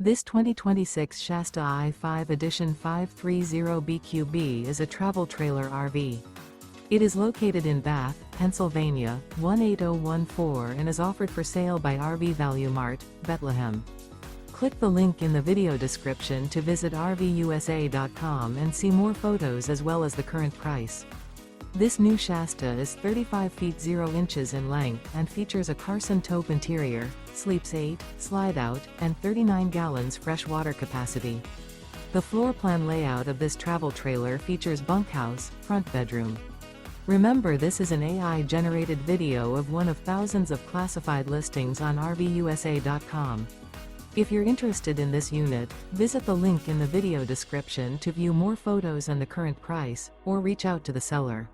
This 2026 Shasta I-5 Edition 530BQB is a travel trailer RV. It is located in Bath, Pennsylvania, 18014 and is offered for sale by RV Value Mart, Behtlehem. Click the link in the video description to visit RVUSA.com and see more photos as well as the current price. This new Shasta is 35 feet 0 inches in length and features a Carson Taupe interior, sleeps 8, slide-out, and 39 gallons fresh water capacity. The floor plan layout of this travel trailer features bunkhouse, front bedroom. Remember, this is an AI-generated video of one of thousands of classified listings on RVUSA.com. If you're interested in this unit, visit the link in the video description to view more photos and the current price, or reach out to the seller.